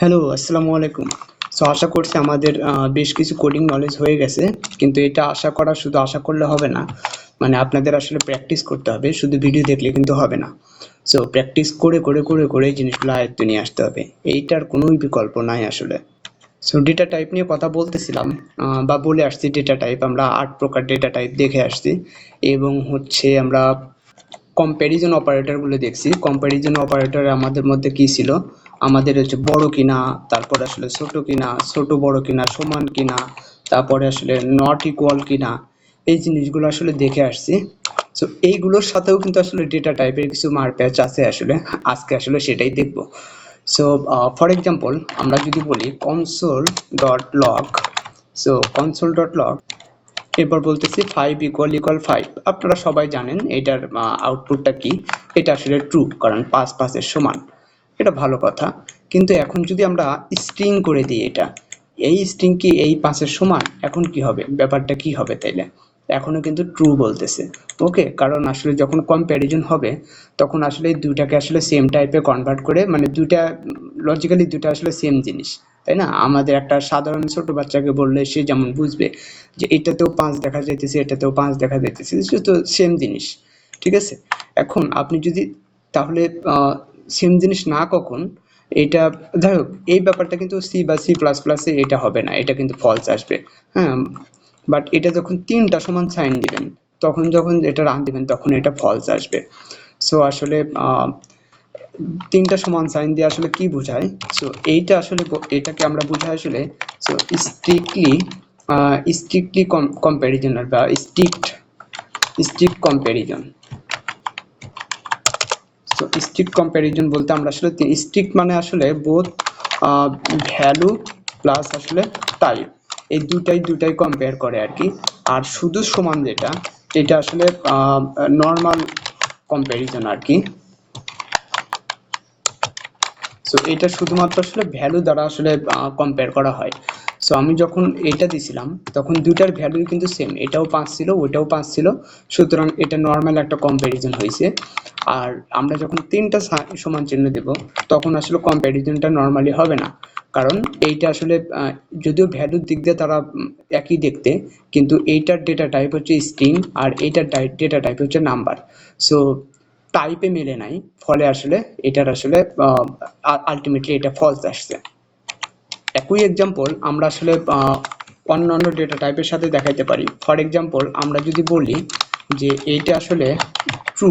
Hello, আসসালামু আলাইকুম। So আশা করছি আমাদের বেশ কিছু কোডিং নলেজ হয়ে গেছে। কিন্তু এটা শুধু আশা করলে হবে না। মানে আপনাদের আসলে প্র্যাকটিস করতে হবে। শুধু ভিডিও দেখলে কিন্তু হবে না। সো প্র্যাকটিস করে এই জিনিসগুলো আয়ত্তে নিয়ে আসতে হবে। এইটার কোনোই বিকল্প নাই আসলে। সো ডেটা টাইপ নিয়ে কথা বলতেছিলাম বা বলে আসছি ডেটা টাইপ। আমরা ৮ প্রকার ডেটা টাইপ দেখে আসছি এবং হচ্ছে আমরা কম্প্যারিজন অপারেটরগুলো দেখছি। কম্প্যারিজন অপারেটর আমাদের মধ্যে কি ছিল? আমাদের হচ্ছে বড় কিনা, তারপরে আসলে ছোট কিনা, ছোট বড় কিনা, সমান কিনা, তারপরে আসলে নট ইকুয়াল কিনা, এই জিনিসগুলো আসলে দেখে আসছি। সো এইগুলোর সাথেও কিন্তু আসলে ডেটা টাইপের কিছু মারপ্যাচ আছে আসলে। আজকে আসলে সেটাই দেখব। সো ফর এক্সাম্পল আমরা যদি বলি console.log, সো console.log, এরপর বলতেছি 5 = 5। আপনারা সবাই জানেন এটার আউটপুটটা কি। এটা আসলে ট্রু, কারণ 5 5 এর সমান। এটা ভালো কথা। কিন্তু এখন যদি আমরা স্ট্রিং করে দিই এটা, এই স্ট্রিং কি এই 5 এর সমান? এখন কি হবে? ব্যাপারটা কি হবে তাইলে? এখনো কিন্তু ট্রু বলতেছে। ওকে, কারণ আসলে যখন কম্প্যারিজন হবে তখন আসলে এই দুইটাকে আসলে সেম টাইপে কনভার্ট করে, মানে দুইটা লজিক্যালি দুইটা আসলে সেম জিনিস, তাই না? আমাদের একটা সাধারণ ছোট বাচ্চাকে বললে সে যেমন বুঝবে যে এটাতেও 5 দেখা যাইতেছে, এটাতেও 5 দেখা যাইতেছে, সে তো সেম জিনিস। ঠিক আছে? এখন আপনি যদি তাহলে সেম জিনিস না কখন এটা, যাই হোক, এই ব্যাপারটা কিন্তু সি বা সি প্লাস প্লাসে এটা হবে না, এটা কিন্তু ফলস আসবে। হ্যাঁ, বাট এটা যখন 3টা সমান সাইন দিবেন, তখন যখন এটা রান দিবেন তখন এটা ফলস আসবে। সো আসলে 3টা সমান সাইন দিয়ে আসলে কি বোঝায়? সো এইটা আসলে এটাকে আমরা বুঝাই আসলে সো স্ট্রিক্টলি স্ট্রিক্টলি কম্প্যারিজন বা strict comparison. So strict comparison বলতে আমরা আসলে স্ট্রিক্ট মানে আসলে বোথ ভ্যালু প্লাস আসলে টাইপ, এই দুটাই কম্পেয়ার করে আর কি। আর শুধু সমান যেটা, এটা আসলে নর্মাল কম্প্যারিজন আর কি। সো এটা শুধুমাত্র আসলে ভ্যালু দ্বারা আসলে কম্পেয়ার করা হয়। সো আমি যখন এটা দিছিলাম তখন দুইটার ভ্যালুই কিন্তু সেম, এটাও 5 ছিল ওইটাও 5 ছিল, সুতরাং এটা নর্মাল একটা কম্প্যারিজন হয়েছে। আর আমরা যখন 3টা সমান চিহ্ন দেব তখন আসলে কম্প্যারিজনটা নর্মালি হবে না, কারণ এইটা আসলে যদিও ভ্যালুর দিক দিয়ে তারা একই দেখতে, কিন্তু এইটার ডেটা টাইপ হচ্ছে স্ট্রিং আর এইটার ডেটা টাইপ হচ্ছে নাম্বার। সো টাইপে মেলে নাই, ফলে আসলে এটার আসলে আলটিমেটলি এটা ফলস আসছে। একই এক্সাম্পল আমরা আসলে অন্যান্য ডেটা টাইপের সাথে দেখাইতে পারি। ফর এক্সাম্পল আমরা যদি বলি যে এইটা আসলে ট্রু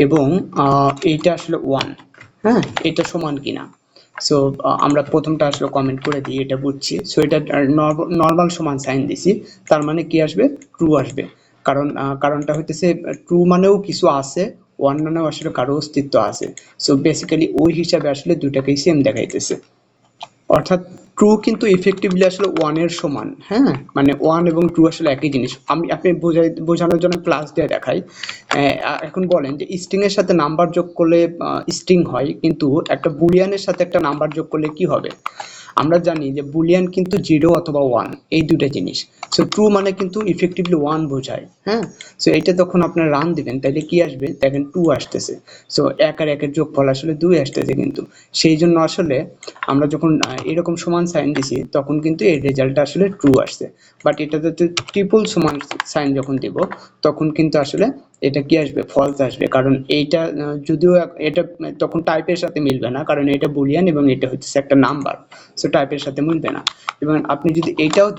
এবং এইটা আসলে 1, হ্যাঁ, এটা সমান কিনা। সো আমরা প্রথমটা আসলে কমেন্ট করে দিই, এটা বুঝছি। সো এটা নর্মাল সমান সাইন দিছি, তার মানে কি আসবে? ট্রু আসবে। কারণটা হইতেছে ট্রু মানেও কিছু আছে, 1 মানেও আসলে কারো অস্তিত্ব আছে। সো বেসিক্যালি ওই হিসাবে আসলে দুটাকেই সেম দেখাইতেছে। অর্থাৎ ট্রু কিন্তু ইফেক্টিভলি আসলে 1 এর সমান। হ্যাঁ, মানে 1 এবং ট্রু আসলে একই জিনিস। আপনি বোঝানোর জন্য ক্লাস দিয়ে দেখাই। এখন বলেন যে স্ট্রিং এর সাথে নাম্বার যোগ করলে স্ট্রিং হয়, কিন্তু একটা বুলিয়ানের সাথে একটা নাম্বার যোগ করলে কি হবে? আমরা জানি যে বুলিয়ান কিন্তু 0 অথবা 1, এই দুটা জিনিস। সো ট্রু মানে কিন্তু ইফেক্টিভলি 1 বোঝায়। হ্যাঁ, সো এটা তখন আপনার রান দিবেন তাহলে কি আসবে? দেখেন 2 আসতেছে। সো 1 আর 1 এর যোগফল আসলে 2 আসতেছে, কিন্তু সেই জন্য আসলে আমরা যখন এরকম সমান সাইন দিছি তখন কিন্তু এর রেজাল্টটা আসলে ট্রু আসছে। বাট এটা যদি ট্রিপল সমান সাইন যখন দিব তখন কিন্তু আসলে এটা কি আসবে? ফলস আসবে, কারণ এইটা যদিও এটা তখন টাইপের সাথে মিলবে না, কারণ এটা বুলিয়ান এবং এটা হচ্ছে একটা নাম্বার। সো টাইপের সাথে মিলবে না। এবং আপনি যদি এটাও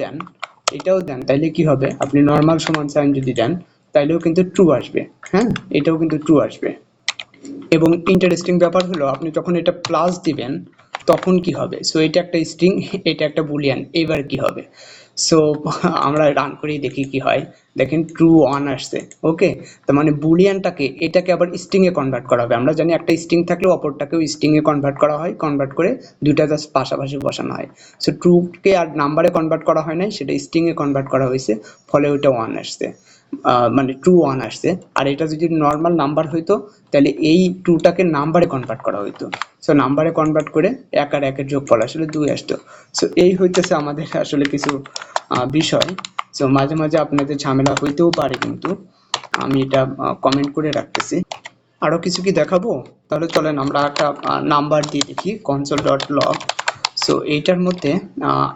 দেন তাইলে কি হবে? আপনি নর্মাল সমান সাইন যদি দেন তাইলেও কিন্তু ট্রু আসবে। হ্যাঁ, এটাও কিন্তু ট্রু আসবে। এবং ইন্টারেস্টিং ব্যাপার হলো আপনি যখন এটা প্লাস দিবেন তখন কি হবে? সো এটা একটা স্ট্রিং, এটা একটা বুলিয়ান, এবার কি হবে? সো আমরা রান করেই দেখি কি হয়। দেখেন ট্রু 1 আসছে। ওকে, তার মানে বুলিয়ানটাকে এটাকে আবার স্ট্রিং এ কনভার্ট করা হবে। আমরা জানি একটা স্ট্রিং থাকলে অপরটাকেও স্ট্রিং এ কনভার্ট করা হয়, কনভার্ট করে দুইটা জাস্ট পাশাপাশি বসানো হয়। সো ট্রু কে আর নাম্বারে কনভার্ট করা হয় নাই, সেটা স্ট্রিং এ কনভার্ট করা হয়েছে, ফলে ওইটা 1 আসছে। মানে ট্রু 1 আসছে। আর এটা যদি নর্মাল নাম্বার হইতো তাহলে এই ট্রুটাকে নাম্বারে কনভার্ট করা হইতো। সো নাম্বারে কনভার্ট করে 1 আর 1 এর যোগফল আসলে 2 আসতো। সো এই হইতেছে আমাদের আসলে কিছু বিষয়। সো মাঝে মাঝে আপনাদের ঝামেলা হইতেও পারে, কিন্তু আমি এটা কমেন্ট করে রাখতেছি। আরো কিছু কি দেখাবো? তাহলে চলেন আমরা একটা নাম্বার দিয়ে দেখি console.log। সো এইটার মধ্যে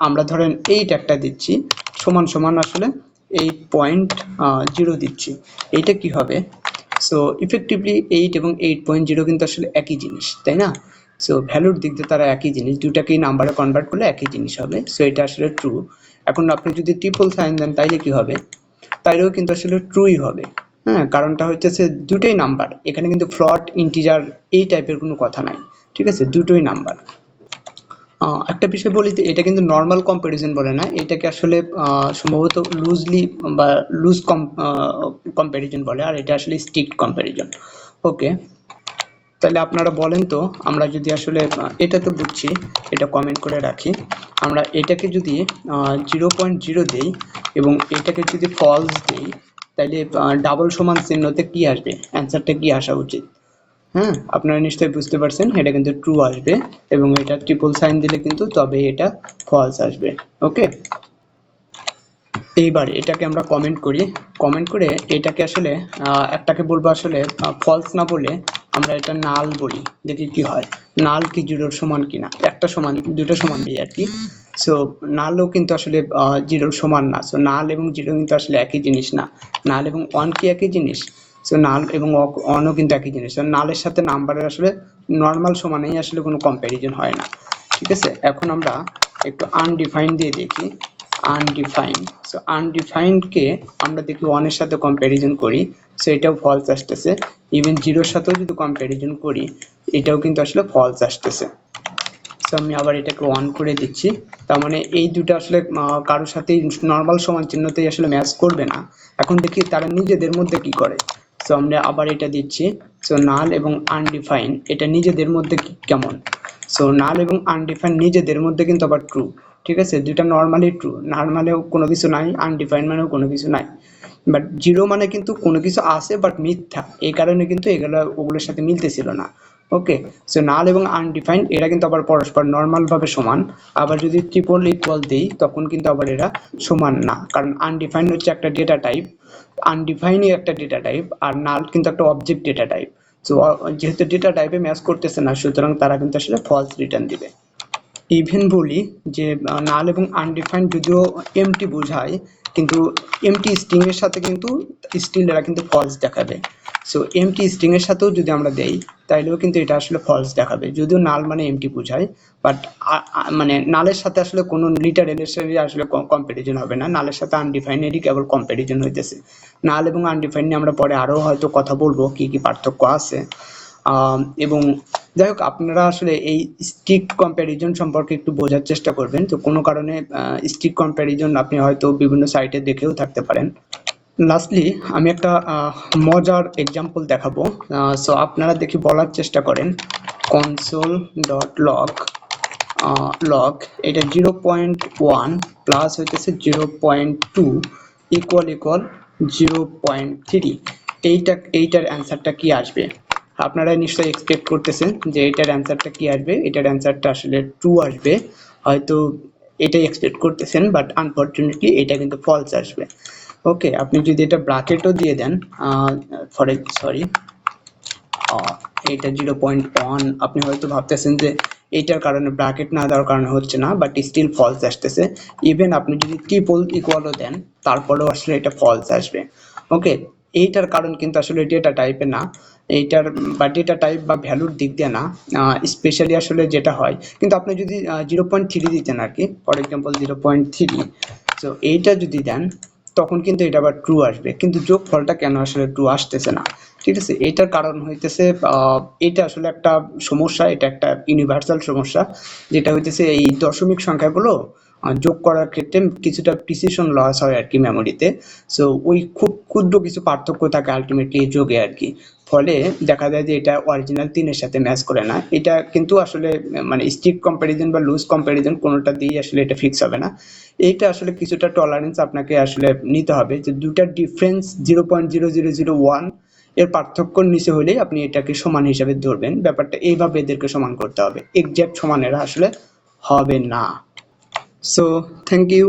আমরা ধরেন 8 একটা দিচ্ছি সমান সমান আসলে 8.0 দিচ্ছি। এইটা কি হবে? সো ইফেক্টিভলি 8 এবং 8.0 কিন্তু আসলে একই জিনিস, তাই না? সো ভ্যালুর দিক দিয়ে তারা একই জিনিস, দুটাকেই নাম্বারে কনভার্ট করলে একই জিনিস হবে। সো এটা আসলে ট্রু। এখন আপনি যদি ট্রিপল সাইন দেন তাইলে কি হবে? তাইলেও কিন্তু আসলে ট্রুই হবে। হ্যাঁ, কারণটা হচ্ছে দুটোই নাম্বার, এখানে কিন্তু ফ্লট ইন্টিজার এই টাইপের কোনো কথা নাই, ঠিক আছে? দুটোই নাম্বার। একটা বিষয় বলি, এটা কিন্তু নর্মাল কম্পারিজন বলে না, এটাকে আসলে সম্ভবত লুজলি বা লুজ কম্পারিজন বলে, আর এটা আসলে স্ট্রিক্ট কম্পারিজন। ওকে, তাহলে আপনারা বলেন তো, আমরা যদি আসলে এটা তো বুঝছি, এটা কমেন্ট করে রাখি। আমরা এটাকে যদি 0.0 দেই এবং এটাকে যদি ফলস দেই, তাহলে ডাবল সমান চিহ্নতে কি আসবে, অ্যান্সারটা কি আসা উচিত? হ্যাঁ, আপনারা নিশ্চয়ই বুঝতে পারছেন, এটা কিন্তু ট্রু আসবে, এবং এটা ট্রিপল সাইন দিলে কিন্তু তবে এটা ফলস আসবে। ওকে, এইবার এটাকে আমরা কমেন্ট করি, কমেন্ট করে এটাকে আসলে একটাকে বলবো আসলে ফলস না বলে আমরা এটা নাল বলি, দেখি কি হয়। নাল কি জিরোর সমান কিনা, একটা সমান দুটো সমান দিই আর কি। সো নালও কিন্তু আসলে জিরোর সমান না। সো নাল এবং জিরো কিন্তু আসলে একই জিনিস না। নাল এবং ওয়ান কি একই জিনিস? সো নাল এবং অনও কিন্তু একই জিনিস। নালের সাথে নাম্বারের আসলে নর্মাল সমানেই আসলে কোনো কম্প্যারিজন হয় না, ঠিক আছে? এখন আমরা একটু আনডিফাইন দিয়ে দেখি। আনডিফাইন্ড, সো আনডিফাইন্ডকে আমরা দেখি ওয়ানের সাথে কম্প্যারিজন করি, সো এটাও ফলস আসতেছে। ইভেন জিরোর সাথেও যদি কম্প্যারিজন করি, এটাও কিন্তু আসলে ফলস আসতেছে। সো আমি আবার এটাকে অন করে দিচ্ছি। তার মানে এই দুটো আসলে কারোর সাথেই নর্মাল সমান চিহ্নতেই আসলে ম্যাচ করবে না। এখন দেখি তারা নিজেদের মধ্যে কি করে। সো আমরা আবার এটা দিচ্ছি। সো নাল এবং আনডিফাইন এটা নিজেদের মধ্যে কেমন? সো নাল এবং আনডিফাইন নিজেদের মধ্যে কিন্তু আবার ট্রু, ঠিক আছে? দুইটা নর্মালি ট্রু, নর্মালেও কোনো কিছু নাই, আনডিফাইন মানেও কোনো কিছু নাই। বাট জিরো মানে কিন্তু কোনো কিছু আছে বাট মিথ্যা, এই কারণে কিন্তু এগুলো ওগুলোর সাথে মিলতেছিল না। ওকে, সো নাল এবং আনডিফাইন্ড এরা কিন্তু আবার পরস্পর নর্মাল ভাবে সমান। আবার যদি ট্রিপল ইকুয়াল দেই তখন কিন্তু আবার এরা সমান না, কারণ আনডিফাইন্ড হচ্ছে একটা ডেটা টাইপ, আনডিফাইনই একটা ডেটা টাইপ, আর নাল কিন্তু একটা অবজেক্ট ডেটা টাইপ। সো যেহেতু ডেটা টাইপে ম্যাচ করতেছে না, সুতরাং তারা কিন্তু আসলে ফলস রিটার্ন দিবে। ইভেন বলি যে নাল এবং আনডিফাইন্ড যদিও এমটি বোঝায়, কিন্তু এমটি স্ট্রিং এর সাথে কিন্তু স্টিল এরা কিন্তু ফলস দেখাবে। সো এমটি স্ট্রিং এর সাথেও যদি আমরা দেই তাইলেও কিন্তু এটা আসলে ফলস দেখাবে, যদিও নাল মানে এমটি বোঝায়। বাট মানে নালের সাথে আসলে কোনো লিটারেলের আসলে কম্পারিজন হবে না, নালের সাথে আনডিফাইনেরই কেবল কম্পারিজন হইতেছে। নাল এবং আনডিফাইন নিয়ে আমরা পরে আরও হয়তো কথা বলবো কি কি পার্থক্য আছে। এবং যাই হোক, আপনারা আসলে এই স্ট্রিক্ট কম্প্যারিজন সম্পর্কে একটু বোঝার চেষ্টা করবেন। তো কোনো কারণে স্ট্রিক্ট কম্প্যারিজন আপনি হয়তো বিভিন্ন সাইটে দেখেও থাকতে পারেন। লাস্টলি আমি একটা মজার এক্সাম্পল দেখাবো। সো আপনারা দেখি বলার চেষ্টা করেন। console.log লগ এটা 0.1 প্লাস হইতেছে 0.2 ইকুয়াল 0.3, এইটার অ্যান্সারটা কি আসবে? আপনারা নিশ্চয়ই এক্সপেক্ট করতেছেন যে এটার অ্যান্সারটা কি আসবে, এটার অ্যান্সারটা আসলে ট্রু আসবে, হয়তো এটাই এক্সপেক্ট করতেছেন, বাট আনফরচুনেটলি এটা কিন্তু ফলস আসবে। ওকে, আপনি যদি এটা ব্র্যাকেটও দিয়ে দেন, সরি এটা 0.1, আপনি হয়তো ভাবতেছেন যে এইটার কারণে ব্র্যাকেট না দেওয়ার কারণে হচ্ছে না, বাট স্টিল ফলস আসতেছে। ইভেন আপনি যদি ট্রিপল ইকুয়ালও দেন তারপরেও আসলে এটা ফলস আসবে। ওকে, এইটার কারণ কিন্তু আসলে ডেটা টাইপে না, এইটার বা ডেটা টাইপ বা ভ্যালুর দিক দিয়ে না, স্পেশালি আসলে যেটা হয়, কিন্তু আপনি যদি 0.3 দিতেন আর কি, ফর এক্সাম্পল 0.3, সো এইটা যদি দেন তখন কিন্তু এটা আবার ট্রু আসবে, কিন্তু যোগফলটা কেন আসলে ট্রু আসতেছে না? ঠিক আছে, এটার কারণ হইতেছে এটা আসলে একটা সমস্যা, এটা একটা ইউনিভার্সাল সমস্যা, যেটা হইতেছে এই দশমিক সংখ্যাগুলো যোগ করার ক্ষেত্রে কিছুটা প্রিসিশন লস হয় আর কি মেমোরিতে। সো ওই খুব ক্ষুদ্র কিছু পার্থক্য থাকে আলটিমেটলি যোগে আর কি, ফলে দেখা যায় যে এটা অরিজিনাল 3-এর সাথে ম্যাচ করে না। এটা কিন্তু আসলে মানে স্ট্রিক্ট কম্প্যারিজন বা লুজ কম্প্যারিজন কোনোটা দিয়েই আসলে এটা ফিক্স হবে না। এইটা আসলে কিছুটা টলারেন্স আপনাকে আসলে নিতে হবে, যে দুটার ডিফারেন্স 0.0001 এর পার্থক্যর নিচে হলেই আপনি এটাকে সমান হিসাবে ধরবেন। ব্যাপারটা এইভাবে এদেরকে সমান করতে হবে, এক্সাক্ট সমান এরা আসলে হবে না। So thank you.